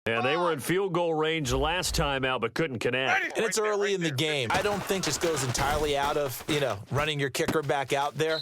And they were in field goal range the last time out, but couldn't connect. And it's early in the game. I don't think this goes entirely out of, running your kicker back out there.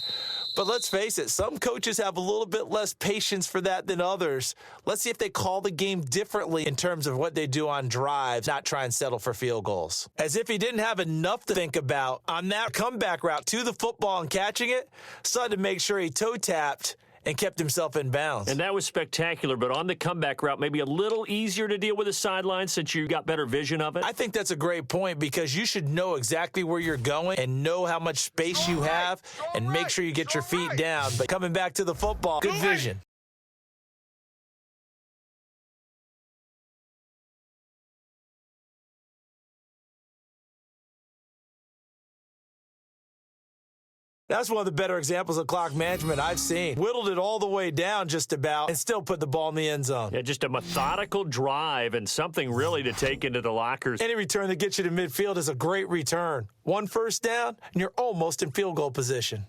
But let's face it, some coaches have a little bit less patience for that than others. Let's see if they call the game differently in terms of what they do on drives, not try and settle for field goals. As if he didn't have enough to think about on that comeback route to the football and catching it, so to make sure he toe-tapped and kept himself in bounds. And that was spectacular, but on the comeback route, maybe a little easier to deal with the sideline since you got better vision of it? I think that's a great point because you should know exactly where you're going and know how much space you have and make sure you get your feet down. But coming back to the football, good vision. That's one of the better examples of clock management I've seen. Whittled it all the way down just about and still put the ball in the end zone. Yeah, just a methodical drive and something really to take into the lockers. Any return that gets you to midfield is a great return. One first down, and you're almost in field goal position.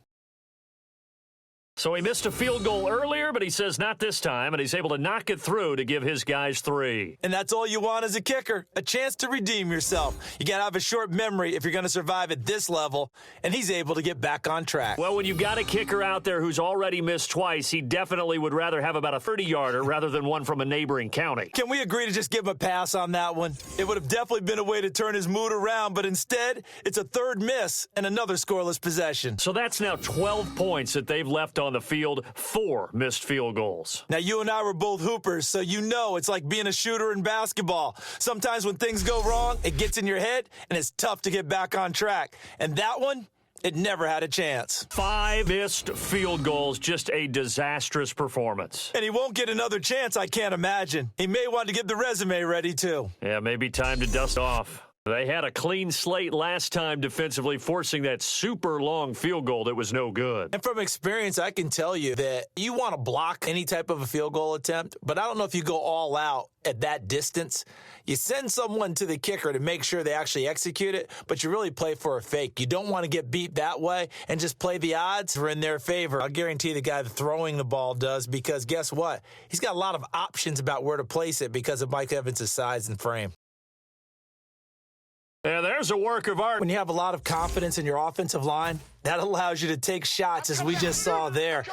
So he missed a field goal earlier, but he says not this time, and he's able to knock it through to give his guys 3. And that's all you want as a kicker, a chance to redeem yourself. You got to have a short memory if you're going to survive at this level, and he's able to get back on track. Well, when you've got a kicker out there who's already missed twice, he definitely would rather have about a 30-yarder rather than one from a neighboring county. Can we agree to just give him a pass on that one? It would have definitely been a way to turn his mood around, but instead, it's a third miss and another scoreless possession. So that's now 12 points that they've left on the field, 4 missed field goals. Now, you and I were both hoopers, so you know it's like being a shooter in basketball. Sometimes when things go wrong, it gets in your head, and it's tough to get back on track. And that one, it never had a chance. 5 missed field goals, just a disastrous performance. And he won't get another chance, I can't imagine. He may want to get the resume ready, too. Yeah, maybe time to dust off. They had a clean slate last time defensively, forcing that super long field goal that was no good. And from experience, I can tell you that you want to block any type of a field goal attempt, but I don't know if you go all out at that distance. You send someone to the kicker to make sure they actually execute it, but you really play for a fake. You don't want to get beat that way and just play the odds are in their favor. I'll guarantee the guy throwing the ball does, because guess what? He's got a lot of options about where to place it because of Mike Evans' size and frame. Yeah, there's a work of art. When you have a lot of confidence in your offensive line, that allows you to take shots, as we just saw there.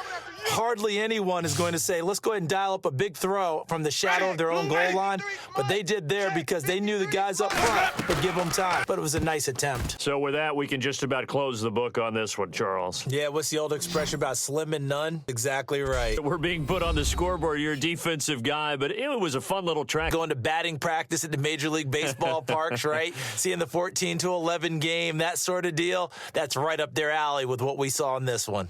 Hardly anyone is going to say, let's go ahead and dial up a big throw from the shadow of their own goal line. But they did there because they knew the guys up front would give them time. But it was a nice attempt. So with that, we can just about close the book on this one, Charles. Yeah, what's the old expression about slim and none? Exactly right. We're being put on the scoreboard. You're a defensive guy, but it was a fun little track. Going to batting practice at the Major League Baseball parks, right? Seeing the 14-11 game, that sort of deal. That's right up their alley with what we saw in this one.